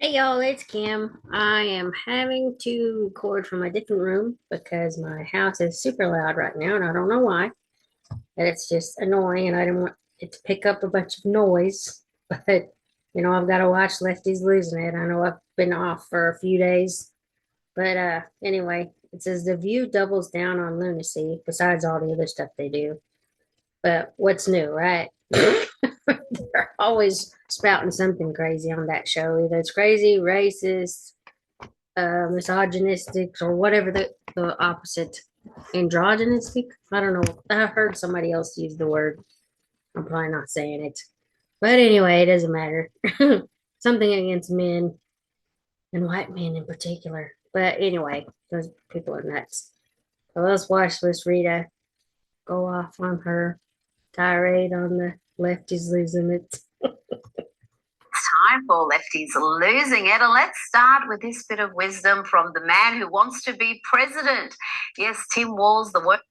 Hey y'all, it's Kim. I am having to record from a different room because my house is super loud right now and I don't know why. And it's just annoying and I didn't want it to pick up a bunch of noise. But I've got to watch Lefties losing it. I know I've been off for a few days. But anyway, it says the view doubles down on lunacy besides all the other stuff they do. But what's new, right? They're always spouting something crazy on that show. Either it's crazy, racist, misogynistic, or whatever the opposite. Androgynistic? I don't know. I heard somebody else use the word. I'm probably not saying it. But anyway, it doesn't matter. Something against men and white men in particular. But anyway, those people are nuts. So let's watch this Rita go off on her tirade on the lefties losing it. Time for Lefties Losing It. And let's start with this bit of wisdom from the man who wants to be president. Yes, Tim Walz, the worst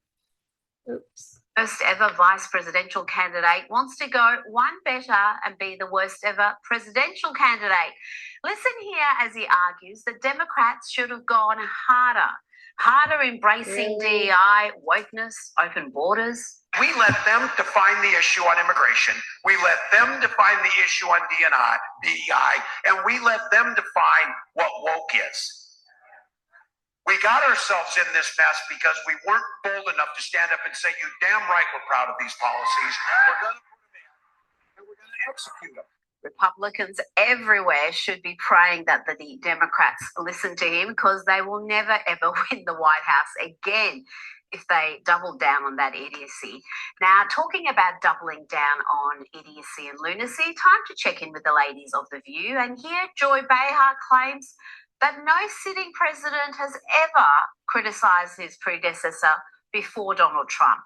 ever vice presidential candidate, wants to go one better and be the worst ever presidential candidate. Listen here as he argues that Democrats should have gone harder embracing DEI, wokeness, open borders. We let them define the issue on immigration. We let them define the issue on DEI, and we let them define what woke is. We got ourselves in this mess because we weren't bold enough to stand up and say, you damn right we're proud of these policies. We're going to put them in, and we're going to execute them. Republicans everywhere should be praying that the Democrats listen to him, because they will never, ever win the White House again if they double down on that idiocy. Now, talking about doubling down on idiocy and lunacy, time to check in with the ladies of The View. And here, Joy Behar claims that no sitting president has ever criticised his predecessor before Donald Trump.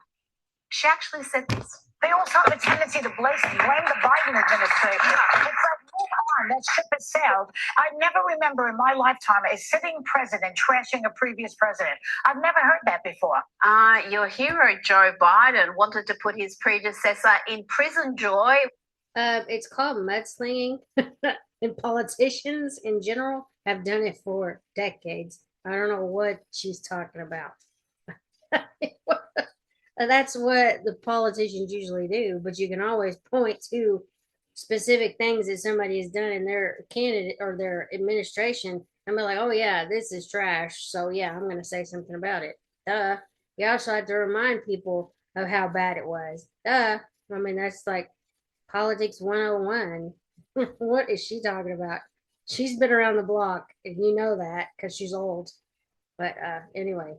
She actually said this. They also have a tendency to blame the Biden administration. It's like, move on, that ship has sailed. I never remember in my lifetime a sitting president trashing a previous president. I've never heard that before. Your hero, Joe Biden, wanted to put his predecessor in prison, Joy. It's called mudslinging, and politicians in general have done it for decades. I don't know what she's talking about. That's what the politicians usually do, but you can always point to specific things that somebody has done in their candidate or their administration and be like, oh, yeah, this is trash. So, yeah, I'm going to say something about it. Duh. You also have to remind people of how bad it was. Duh. I mean, that's like politics 101. What is she talking about? She's been around the block, and you know that because she's old. But anyway.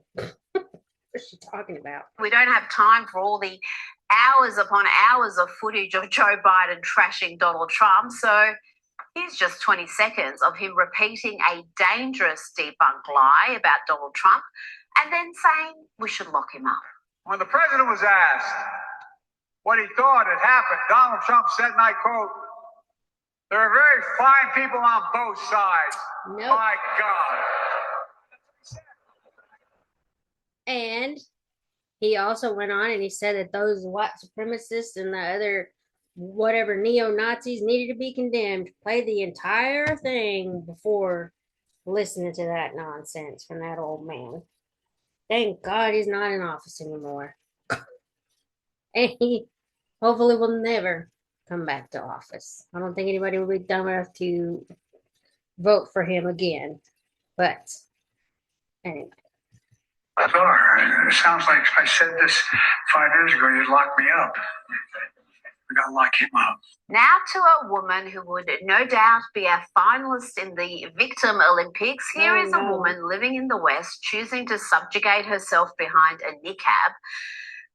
What's she talking about? We don't have time for all the hours upon hours of footage of Joe Biden trashing Donald Trump. So here's just 20 seconds of him repeating a dangerous debunked lie about Donald Trump and then saying we should lock him up. When the president was asked what he thought had happened, Donald Trump said, and I quote, "There are very fine people on both sides." Nope. My God. And he also went on and he said that those white supremacists and the other whatever neo-Nazis needed to be condemned. Play the entire thing before listening to that nonsense from that old man. Thank God he's not in office anymore. And he hopefully will never come back to office. I don't think anybody will be dumb enough to vote for him again. But anyway. It sounds like I said this 5 years ago. You'd lock me up. We gotta lock him up. Now to a woman who would no doubt be a finalist in the Victim Olympics. Here is a woman living in the West choosing to subjugate herself behind a niqab,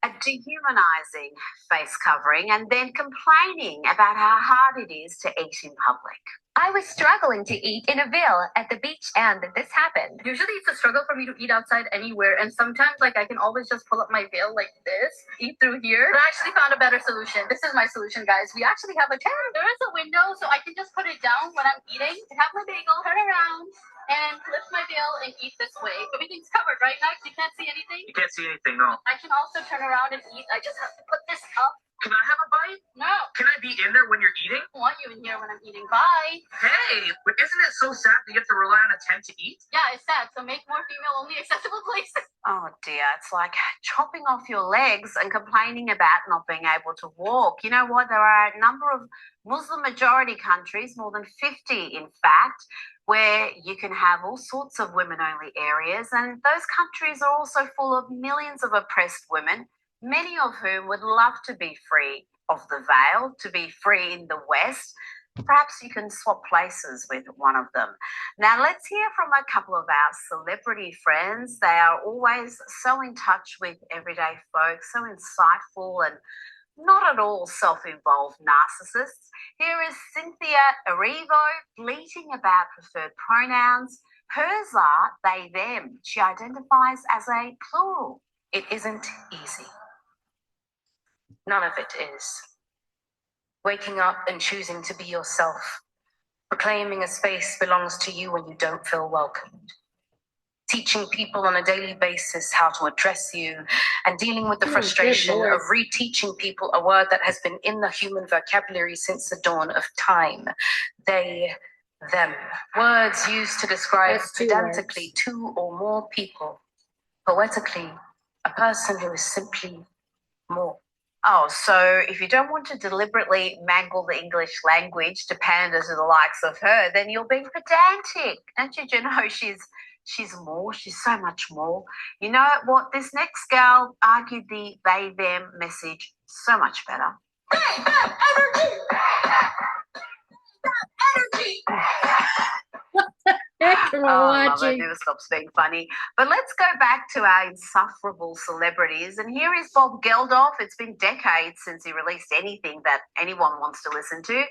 a dehumanizing face covering, and then complaining about how hard it is to eat in public. I was struggling to eat in a ville at the beach, and this happened. Usually it's a struggle for me to eat outside anywhere, and sometimes I can always just pull up my veil like this, eat through here. But I actually found a better solution. This is my solution, guys. We actually have a tent. There is a window, so I can just put it down when I'm eating, have my bagel, turn around, and lift my veil and eat this way. Everything's covered, right, Max? You can't see anything? You can't see anything, no. I can also turn around and eat. I just have to put this up Can I have a bite? No. Can I be in there when you're eating? I don't want you in here when I'm eating. Bye. Hey, but isn't it so sad that you have to rely on a tent to eat? Yeah, it's sad. So make more female-only accessible places. Oh dear, it's like chopping off your legs and complaining about not being able to walk. You know what? There are a number of Muslim majority countries, more than 50 in fact, where you can have all sorts of women-only areas, and those countries are also full of millions of oppressed women, many of whom would love to be free of the veil, to be free in the West. Perhaps you can swap places with one of them. Now, let's hear from a couple of our celebrity friends. They are always so in touch with everyday folks, so insightful and not at all self-involved narcissists. Here is Cynthia Erivo bleating about preferred pronouns. Hers are they, them. She identifies as a plural. It isn't easy. None of it is. Waking up and choosing to be yourself. Proclaiming a space belongs to you when you don't feel welcomed. Teaching people on a daily basis how to address you and dealing with the frustration of reteaching people a word that has been in the human vocabulary since the dawn of time. They, them. Words used to describe pedantically two or more people. Poetically, a person who is simply more. Oh, so if you don't want to deliberately mangle the English language to pander to the likes of her, then you're being pedantic. Don't you know she's more, she's so much more. You know what? This next girl argued the they, them message so much better. Energy! Mother never stops being funny. But let's go back to our insufferable celebrities. And here is Bob Geldof. It's been decades since he released anything that anyone wants to listen to.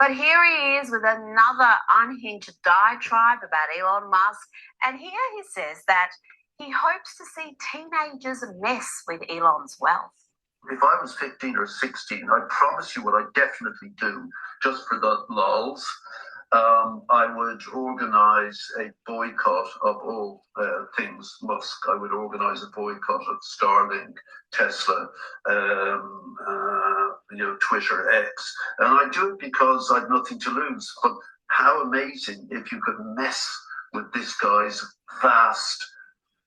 But here he is with another unhinged diatribe about Elon Musk. And here he says that he hopes to see teenagers mess with Elon's wealth. If I was 15 or 16, I promise you what I definitely do, just for the lols, I would organise a boycott of all things Musk. I would organise a boycott of Starlink, Tesla, Twitter, X. And I do it because I've nothing to lose. But how amazing if you could mess with this guy's vast,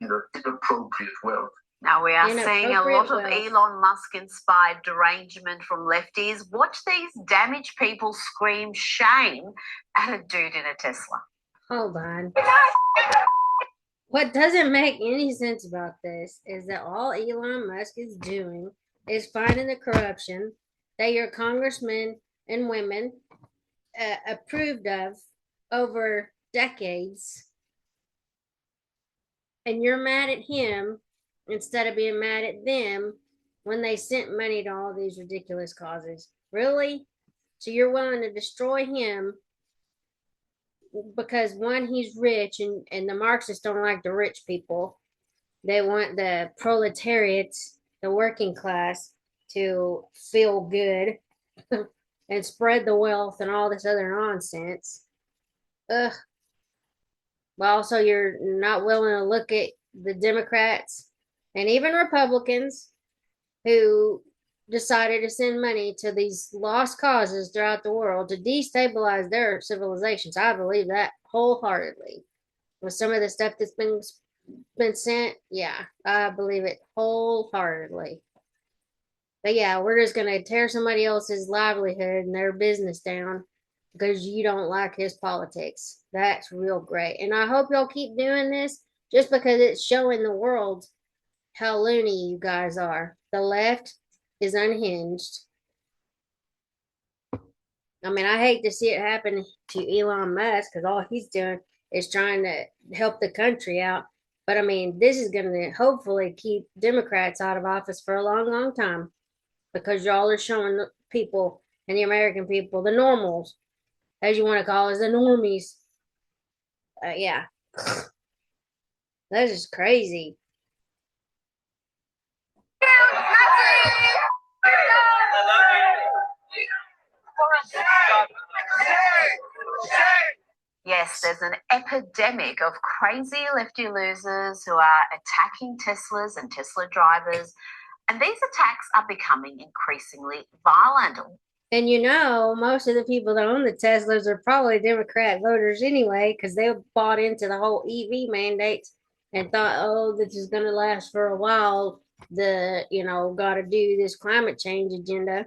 inappropriate wealth. Now we are seeing a lot of Elon Musk-inspired derangement from lefties. Watch these damaged people scream shame at a dude in a Tesla. Hold on. What doesn't make any sense about this is that all Elon Musk is doing is finding the corruption that your congressmen and women approved of over decades. And you're mad at him instead of being mad at them when they sent money to all these ridiculous causes. Really? So you're willing to destroy him because, one, he's rich, and the Marxists don't like the rich people. They want the proletariats, the working class, to feel good and spread the wealth and all this other nonsense. Ugh. But also, you're not willing to look at the Democrats and even Republicans who decided to send money to these lost causes throughout the world to destabilize their civilizations. I believe that wholeheartedly. With some of the stuff that's been sent, yeah, I believe it wholeheartedly. But yeah, we're just going to tear somebody else's livelihood and their business down because you don't like his politics. That's real great. And I hope y'all keep doing this just because it's showing the world how loony you guys are. The left is unhinged. I mean, I hate to see it happen to Elon Musk because all he's doing is trying to help the country out. But I mean, this is going to hopefully keep Democrats out of office for a long, long time because y'all are showing the people and the American people, the normals, as you want to call us, the normies. Yeah. That's just crazy. Yes, there's an epidemic of crazy lefty losers who are attacking Teslas and Tesla drivers And these attacks are becoming increasingly violent. And most of the people that own the Teslas are probably Democrat voters anyway, because they bought into the whole EV mandates and thought, oh, this is going to last for a while. Got to do this climate change agenda.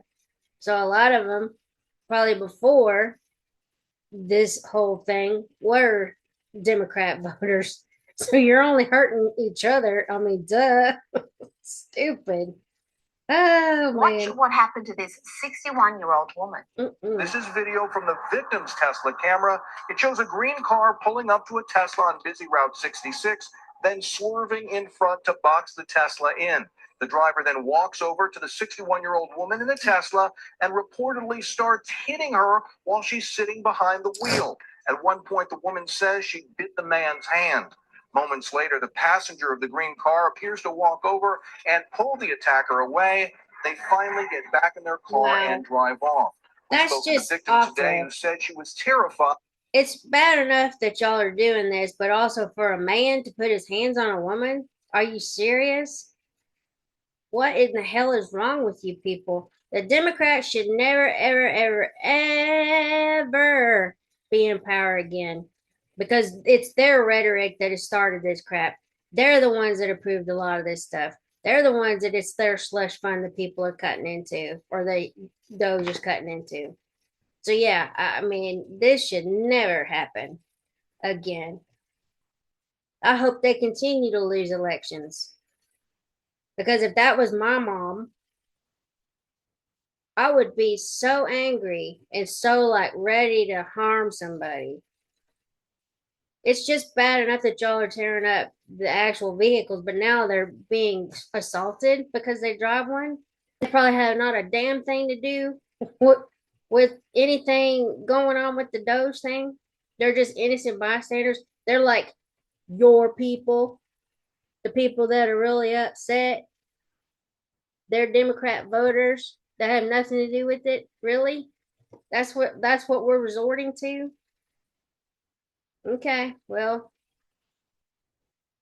So a lot of them, probably before this whole thing, were Democrat voters. So you're only hurting each other. I mean, duh. Stupid. Oh, Watch man. what happened to this 61-year-old woman. This is video from the victim's Tesla camera. It shows a green car pulling up to a Tesla on busy Route 66, then swerving in front to box the Tesla in. The driver then walks over to the 61-year-old woman in the Tesla and reportedly starts hitting her while she's sitting behind the wheel. At one point, the woman says she bit the man's hand. Moments later, the passenger of the green car appears to walk over and pull the attacker away. They finally get back in their car and drive off. That's just awful. Today who said she was terrified. It's bad enough that y'all are doing this, but also for a man to put his hands on a woman? Are you serious? What in the hell is wrong with you people? The Democrats should never, ever, ever, ever be in power again, because it's their rhetoric that has started this crap. They're the ones that approved a lot of this stuff. They're the ones that it's their slush fund that people are cutting into, or Doge is cutting into. So yeah, I mean, this should never happen again. I hope they continue to lose elections. Because if that was my mom, I would be so angry and so ready to harm somebody. It's just bad enough that y'all are tearing up the actual vehicles, but now they're being assaulted because they drive one. They probably have not a damn thing to do with anything going on with the Doge thing. They're just innocent bystanders. They're like your people, the people that are really upset. They're Democrat voters that have nothing to do with it. Really? That's what we're resorting to? Okay, well.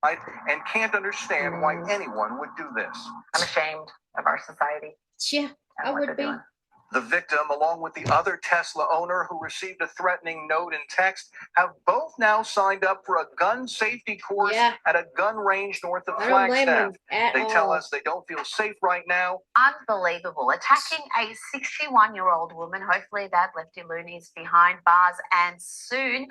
And can't understand why anyone would do this. I'm ashamed of our society. Yeah, I would be. The victim, along with the other Tesla owner who received a threatening note and text, have both now signed up for a gun safety course at a gun range north of Flagstaff. They tell us they don't feel safe right now. Unbelievable. Attacking a 61-year-old woman. Hopefully that lefty loony is behind bars, and soon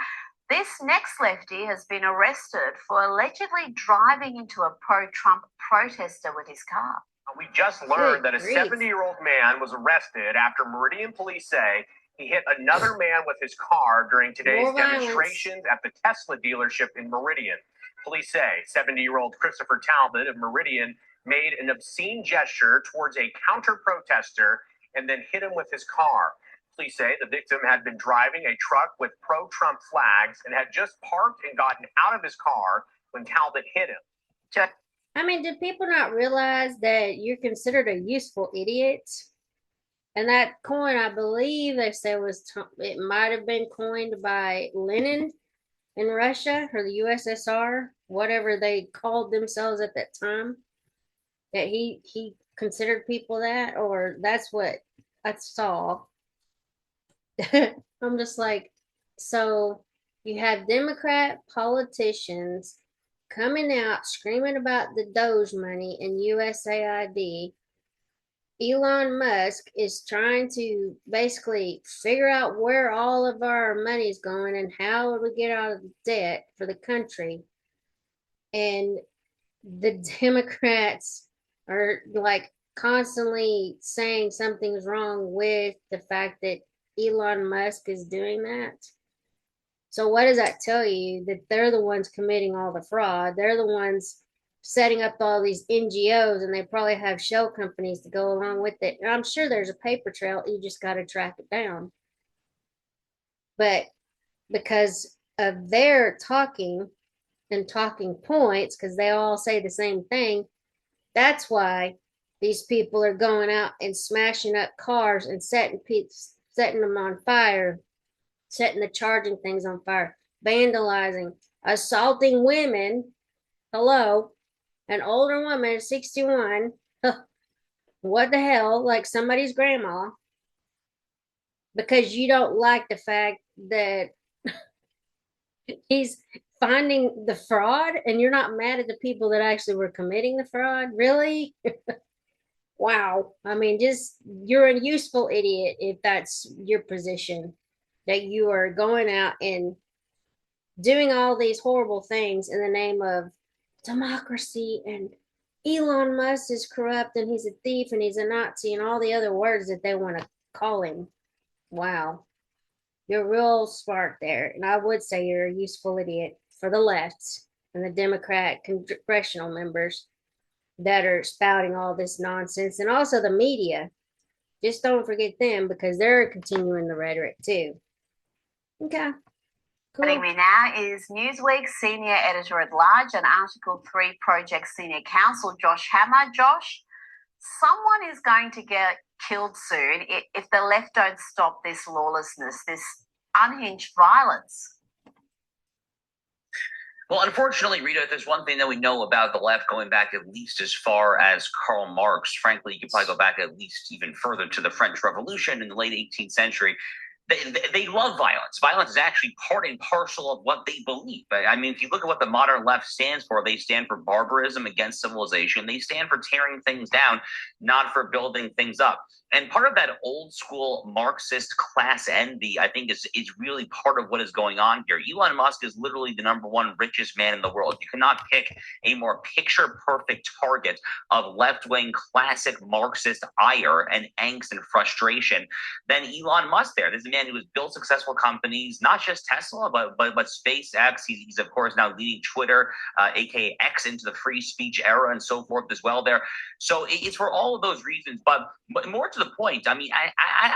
this next lefty has been arrested for allegedly driving into a pro-Trump protester with his car. We just learned that a 70-year-old man was arrested after Meridian police say he hit another man with his car during today's demonstrations at the Tesla dealership in Meridian. Police say 70-year-old Christopher Talbot of Meridian made an obscene gesture towards a counter-protester and then hit him with his car. Police say the victim had been driving a truck with pro-Trump flags and had just parked and gotten out of his car when Talbot hit him. I mean, do people not realize that you're considered a useful idiot? And that coin, I believe they said it might have been coined by Lenin in Russia or the USSR, whatever they called themselves at that time. That he considered people that, or that's what I saw. I'm just like, so you have Democrat politicians coming out screaming about the Doge money and USAID. Elon Musk is trying to basically figure out where all of our money is going and how we get out of debt for the country. And the Democrats are constantly saying something's wrong with the fact that Elon Musk is doing that. So what does that tell you? That they're the ones committing all the fraud. They're the ones setting up all these NGOs, and they probably have shell companies to go along with it. And I'm sure there's a paper trail. You just got to track it down. But because of their talking and talking points, because they all say the same thing, that's why these people are going out and smashing up cars and setting them on fire, setting the charging things on fire, vandalizing, assaulting women. Hello, an older woman, 61, what the hell, like somebody's grandma, because you don't like the fact that he's finding the fraud and you're not mad at the people that actually were committing the fraud. Really? Wow. I mean, just you're a useful idiot if that's your position, that you are going out and doing all these horrible things in the name of democracy, and Elon Musk is corrupt and he's a thief and he's a Nazi and all the other words that they want to call him. Wow. You're real smart there. And I would say you're a useful idiot for the left and the Democrat congressional members that are spouting all this nonsense, and also the media. Just don't forget them because they're continuing the rhetoric too. Okay. Cool. Joining me now is Newsweek's senior editor at large and Article 3 Project senior counsel, Josh Hammer. Josh, someone is going to get killed soon if the left don't stop this lawlessness, this unhinged violence. Well, unfortunately, Rita, if there's one thing that we know about the left going back at least as far as Karl Marx, frankly, you could probably go back at least even further to the French Revolution in the late 18th century. They love violence. Violence is actually part and parcel of what they believe. I mean, if you look at what the modern left stands for, they stand for barbarism against civilization. They stand for tearing things down, not for building things up. And part of that old school Marxist class envy, I think, is really part of what is going on here. Elon Musk is literally the #1 richest man in the world. You cannot pick a more picture-perfect target of left-wing classic Marxist ire and angst and frustration than Elon Musk there. This is a man who has built successful companies, not just Tesla, but SpaceX. He's of course now leading Twitter, aka X, into the free speech era and so forth as well there. So it's for all of those reasons, but more to the point, I mean, I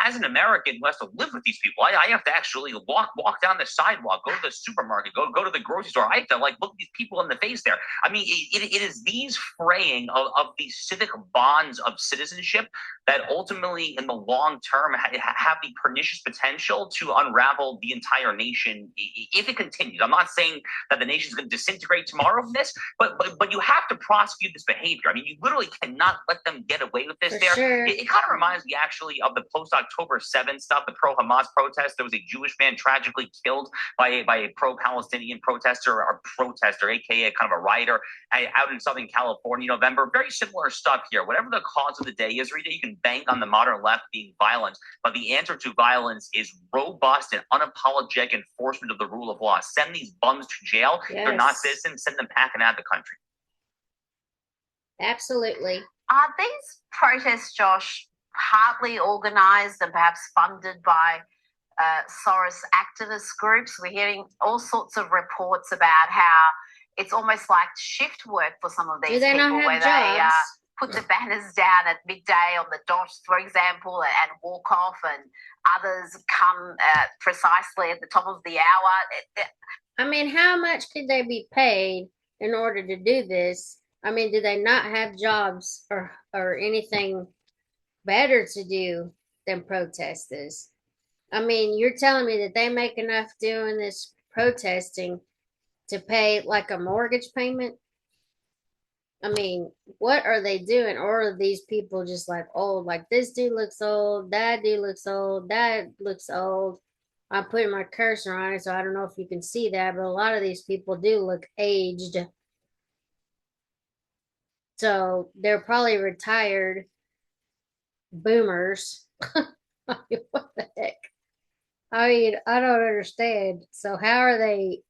as an American who has to live with these people, I have to actually walk down the sidewalk, go to the supermarket, go to the grocery store. I have to look these people in the face there. I mean, it is these fraying of these civic bonds of citizenship that ultimately, in the long term, have the pernicious potential to unravel the entire nation if it continues. I'm not saying that the nation is going to disintegrate tomorrow from this, but you have to prosecute this behavior. I mean, you literally cannot let them get away with this. For there, sure. It kind of reminds me actually of the post-October 7 stuff, the pro-Hamas protest. There was a Jewish man tragically killed by a pro-Palestinian protester, aka kind of a rioter, out in Southern California in November. Very similar stuff here. Whatever the cause of the day is, Rita, you can bank on the modern left being violent, but the answer to violence is robust and unapologetic enforcement of the rule of law. Send these bums to jail. Yes. If they're not citizens, send them packing out of the country. Absolutely. Are these protests, Josh, partly organized and perhaps funded by Soros activist groups? We're hearing all sorts of reports about how it's almost like shift work for some of these people, where they put the banners down at midday on the dot, for example, and walk off, and others come precisely at the top of the hour. I mean, how much could they be paid in order to do this? I mean, do they not have jobs or anything better to do than protest this? I mean, you're telling me that they make enough doing this protesting to pay like a mortgage payment? I mean, what are they doing? Or are these people just like old? Like, this dude looks old, that dude looks old, that looks old. I'm putting my cursor on it, so I don't know if you can see that, but a lot of these people do look aged. So they're probably retired boomers. I mean, what the heck? I mean, I don't understand. So how are they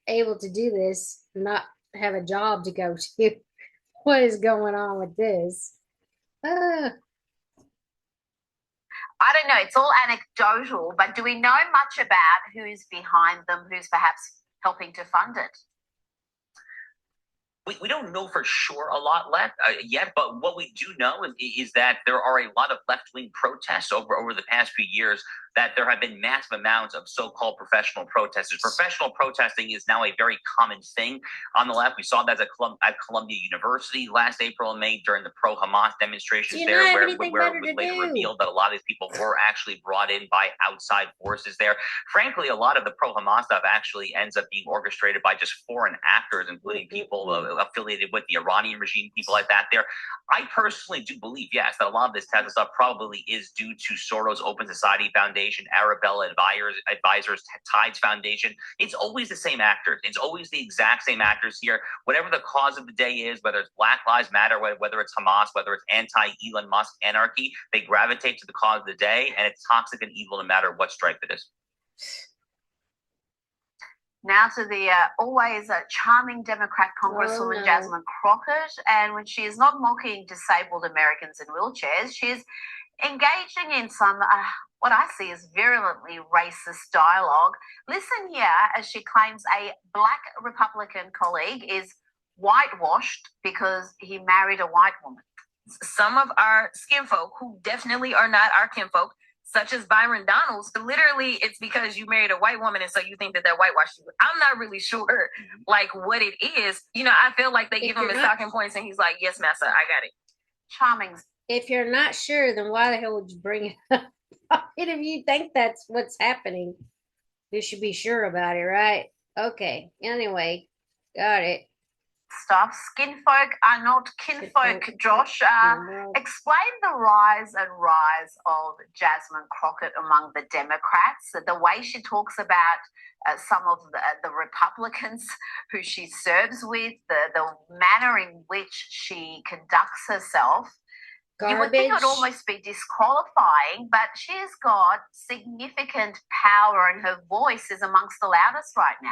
able to do this, not have a job to go to? What is going on with this? I don't know. It's all anecdotal, but do we know much about who's behind them, who's perhaps helping to fund it? We don't know for sure a lot yet, but what we do know is that there are a lot of left-wing protests over the past few years that there have been massive amounts of so-called professional protesters. Professional protesting is now a very common thing on the left. We saw that at Columbia University last April and May during the pro-Hamas demonstrations there, where it was later revealed that a lot of these people were actually brought in by outside forces there. Frankly, a lot of the pro-Hamas stuff actually ends up being orchestrated by just foreign actors, including people affiliated with the Iranian regime, people like that there. I personally do believe, yes, that a lot of this Tesla stuff probably is due to Soros Open Society Foundation, Arabella Advisors, Tides Foundation. It's always the same actors. It's always the exact same actors here. Whatever the cause of the day is, whether it's Black Lives Matter, whether it's Hamas, whether it's anti-Elon Musk anarchy, they gravitate to the cause of the day, and it's toxic and evil no matter what stripe it is. Now to the always charming Democrat Congresswoman Jasmine Crockett, and when she is not mocking disabled Americans in wheelchairs, she is engaging in some what I see as virulently racist dialogue. Listen here as she claims a black Republican colleague is whitewashed because he married a white woman. Some of our skin folk who definitely are not our kinfolk, such as Byron Donalds, literally it's because you married a white woman and so you think that whitewashed you. I'm not really sure like what it is. You know, I feel like they give him his talking points and he's like, yes, massa, I got it. Charming. If you're not sure, then why the hell would you bring it up? If you think that's what's happening, you should be sure about it, right? Okay. Anyway, got it. Stuff. Skinfolk are not kinfolk, Josh. Explain the rise of Jasmine Crockett among the Democrats, the way she talks about some of the Republicans who she serves with, the manner in which she conducts herself. Garbage. You would think it would almost be disqualifying, but she's got significant power and her voice is amongst the loudest right now.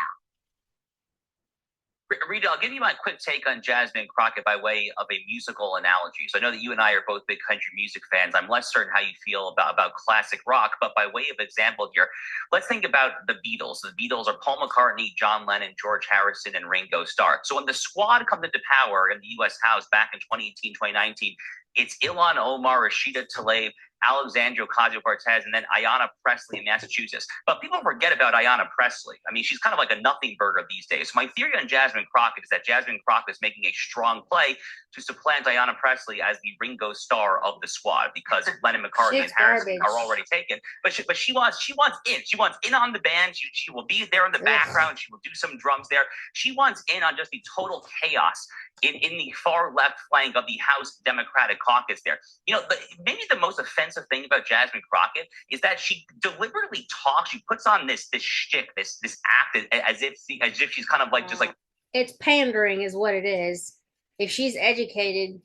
Rita, I'll give you my quick take on Jasmine Crockett by way of a musical analogy. So I know that you and I are both big country music fans. I'm less certain how you feel about classic rock, but by way of example here, let's think about the Beatles. The Beatles are Paul McCartney, John Lennon, George Harrison, and Ringo Starr. So when the Squad comes into power in the U.S. House back in 2018, 2019, it's Ilhan Omar, Rashida Tlaib, Alexandria Ocasio-Cortez, and then Ayanna Pressley in Massachusetts. But people forget about Ayanna Pressley. I mean, she's kind of like a nothing burger these days. So my theory on Jasmine Crockett is that Jasmine Crockett is making a strong play to supplant Ayanna Pressley as the Ringo Starr of the Squad, because Lennon, McCartney, and Harrison are already taken. But she wants in. She wants in on the band. She will be there in the background. She will do some drums there. She wants in on just the total chaos in the far left flank of the House Democratic caucus there. You know, maybe the most offensive thing about Jasmine Crockett is that she deliberately talks. She puts on this shtick, this act as if she's kind of like just like, it's pandering is what it is. If she's educated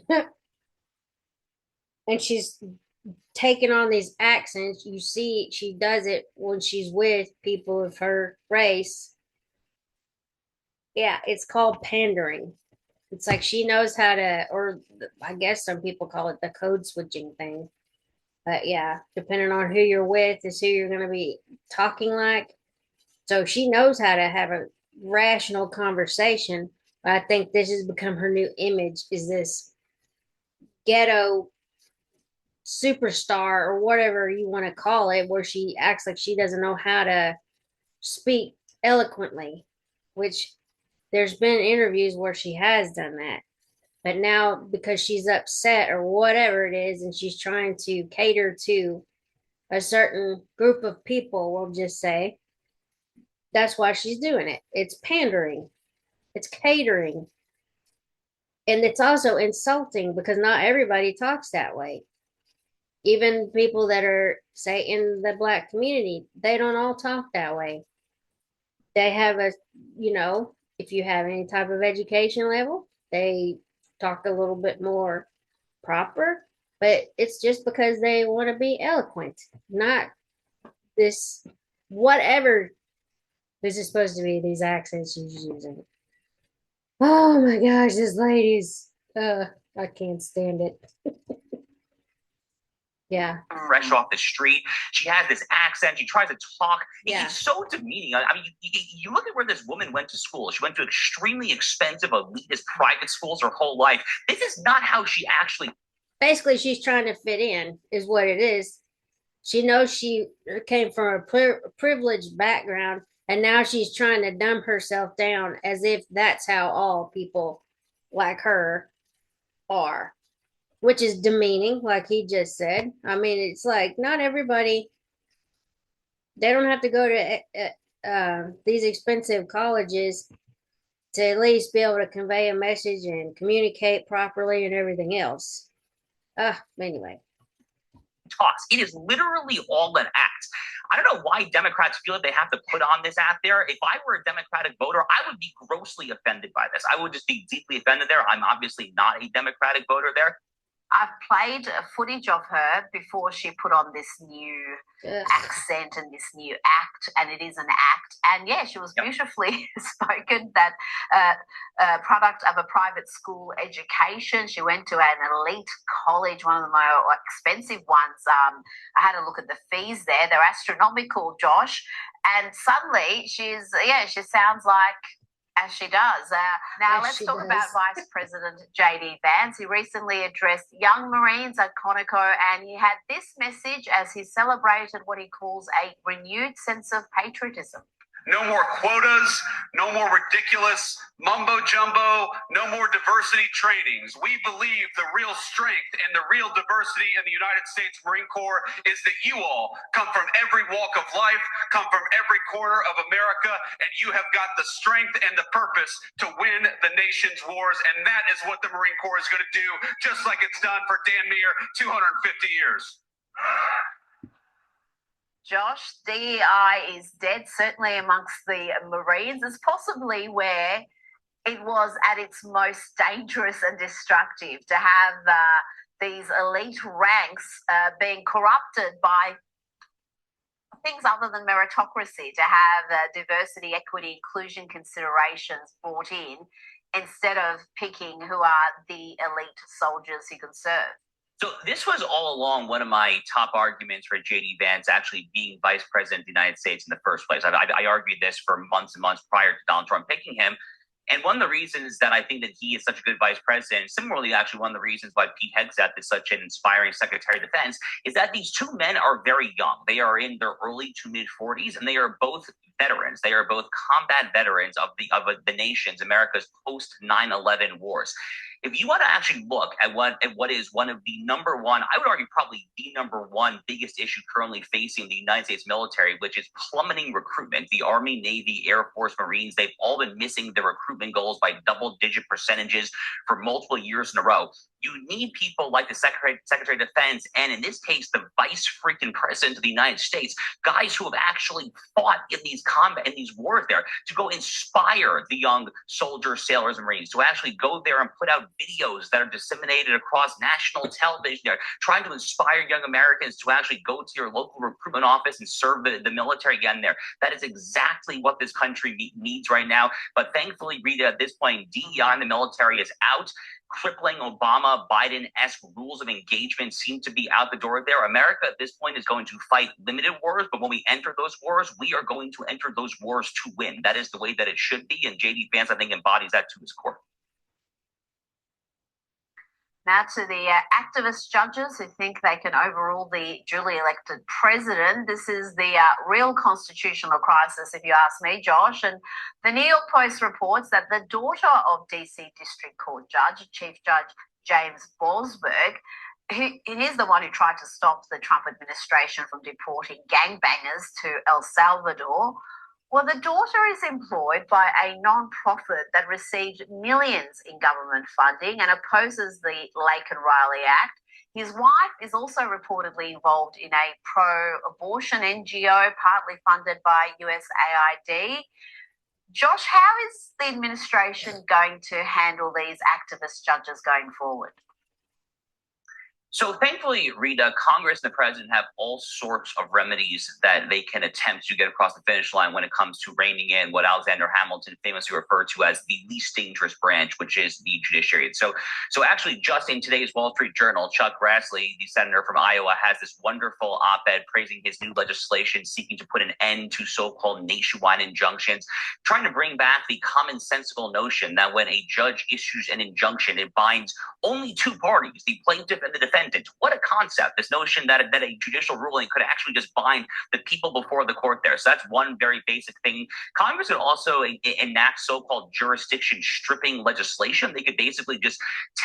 and she's taking on these accents, you see she does it when she's with people of her race. Yeah, it's called pandering. It's like she knows how to, or I guess some people call it the code switching thing. But yeah, depending on who you're with is who you're going to be talking like. So she knows how to have a rational conversation. But I think this has become her new image, is this ghetto superstar or whatever you want to call it, where she acts like she doesn't know how to speak eloquently, which there's been interviews where she has done that. But now, because she's upset or whatever it is, and she's trying to cater to a certain group of people, we'll just say, that's why she's doing it. It's pandering. It's catering. And it's also insulting because not everybody talks that way. Even people that are, say, in the Black community, they don't all talk that way. They have a, you know, if you have any type of education level, they talk a little bit more proper, but it's just because they want to be eloquent, not this, whatever this is supposed to be, these accents she's using. Oh my gosh, this lady's, I can't stand it. Yeah. Fresh off the street. She has this accent. She tries to talk. Yeah. It's so demeaning. I mean, you look at where this woman went to school. She went to extremely expensive, elitist private schools her whole life. This is not how she actually. Basically, she's trying to fit in, is what it is. She knows she came from a privileged background, and now she's trying to dumb herself down as if that's how all people like her are, which is demeaning, like he just said. I mean, it's like not everybody, they don't have to go to these expensive colleges to at least be able to convey a message and communicate properly and everything else. Anyway. Talks. It is literally all an act. I don't know why Democrats feel like they have to put on this act there. If I were a Democratic voter, I would be grossly offended by this. I would just be deeply offended there. I'm obviously not a Democratic voter there. I've played footage of her before she put on this new accent and this new act, and it is an act. And yeah, she was beautifully spoken, that product of a private school education. She went to an elite college, one of the more expensive ones. I had a look at the fees there. They're astronomical, Josh. And suddenly she sounds like, as she does. Now let's talk about Vice President J.D. Vance. He recently addressed young Marines at Conoco, and he had this message as he celebrated what he calls a renewed sense of patriotism. No more quotas, no more ridiculous mumbo jumbo, no more diversity trainings. We believe the real strength and the real diversity in the United States Marine Corps is that you all come from every walk of life, come from every corner of America, and you have got the strength and the purpose to win the nation's wars. And that is what the Marine Corps is going to do, just like it's done for damn near 250 years. Josh, DEI is dead, certainly amongst the Marines. It's possibly where it was at its most dangerous and destructive, to have these elite ranks being corrupted by things other than meritocracy, to have diversity, equity, inclusion considerations brought in instead of picking who are the elite soldiers who can serve. So this was all along one of my top arguments for J.D. Vance actually being vice president of the United States in the first place. I argued this for months and months prior to Donald Trump picking him. And one of the reasons that I think that he is such a good vice president, similarly, actually, one of the reasons why Pete Hegseth is such an inspiring Secretary of Defense, is that these two men are very young. They are in their early to mid 40s, and they are both veterans. They are both combat veterans of the nation's, America's post 9/11 wars. If you want to actually look at what is one of the number one, I would argue probably the number one biggest issue currently facing the United States military, which is plummeting recruitment. The Army, Navy, Air Force, Marines, they've all been missing their recruitment goals by double-digit percentages for multiple years in a row. You need people like the Secretary of Defense, and in this case, the Vice freaking President of the United States, guys who have actually fought in these wars there, to go inspire the young soldiers, sailors, and Marines, to actually go there and put out videos that are disseminated across national television there, trying to inspire young Americans to actually go to your local recruitment office and serve the military again there. That is exactly what this country needs right now. But thankfully, Rita, at this point, DEI in the military is out. Crippling Obama, Biden-esque rules of engagement seem to be out the door there. America at this point is going to fight limited wars, but when we enter those wars, we are going to enter those wars to win. That is the way that it should be, and J.D. Vance, I think, embodies that to his core. Now to the activist judges who think they can overrule the duly elected president. This is the real constitutional crisis, if you ask me, Josh. And the New York Post reports that the daughter of DC District Court Judge, Chief Judge James Boasberg, he's the one who tried to stop the Trump administration from deporting gangbangers to El Salvador. Well, the daughter is employed by a non-profit that received millions in government funding and opposes the Lake and Riley Act. His wife is also reportedly involved in a pro-abortion NGO, partly funded by USAID. Josh, how is the administration going to handle these activist judges going forward? So thankfully, Rita, Congress and the president have all sorts of remedies that they can attempt to get across the finish line when it comes to reining in what Alexander Hamilton famously referred to as the least dangerous branch, which is the judiciary. So actually, just in today's Wall Street Journal, Chuck Grassley, the senator from Iowa, has this wonderful op-ed praising his new legislation seeking to put an end to so-called nationwide injunctions, trying to bring back the commonsensical notion that when a judge issues an injunction, it binds only two parties, the plaintiff and the defendant. defendant. What a concept, this notion that a judicial ruling could actually just bind the people before the court there. So that's one very basic thing. Congress could also enact so-called jurisdiction stripping legislation. They could basically just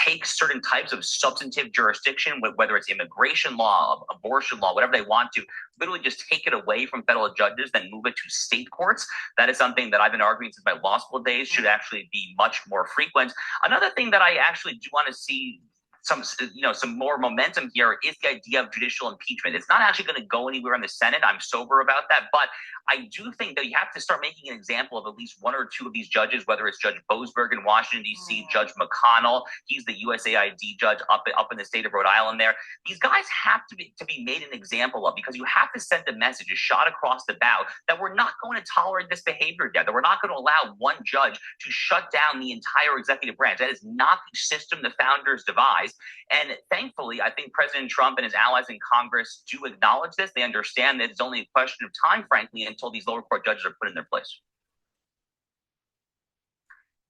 take certain types of substantive jurisdiction, whether it's immigration law, abortion law, whatever they want to, literally just take it away from federal judges, then move it to state courts. That is something that I've been arguing since my law school days should actually be much more frequent. Another thing that I actually do want to see some more momentum here is the idea of judicial impeachment. It's not actually going to go anywhere in the Senate. I'm sober about that, but I do think that you have to start making an example of at least one or two of these judges, whether it's Judge Boasberg in Washington, D.C., Judge McConnell. He's the USAID judge up in the state of Rhode Island there. These guys have to be made an example of, because you have to send a message, a shot across the bow, that we're not going to tolerate this behavior again, that we're not going to allow one judge to shut down the entire executive branch. That is not the system the founders devised. And thankfully, I think President Trump and his allies in Congress do acknowledge this. They understand that it's only a question of time, frankly, until these lower court judges are put in their place.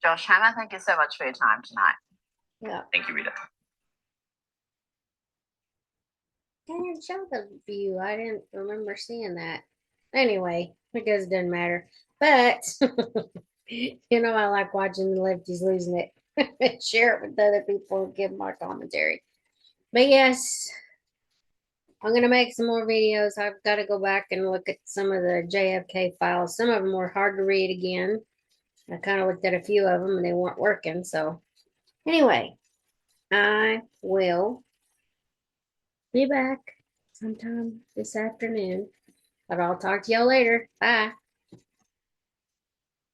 Josh Hammer, thank you so much for your time tonight. Yeah. Thank you, Rita. I didn't show the view. I didn't remember seeing that. Anyway, because it doesn't matter. But, I like watching the lefties losing it. And share it with other people and give my commentary. But yes, I'm going to make some more videos. I've got to go back and look at some of the JFK files. Some of them were hard to read again. I kind of looked at a few of them and they weren't working. So anyway, I will be back sometime this afternoon. But I'll talk to y'all later. Bye.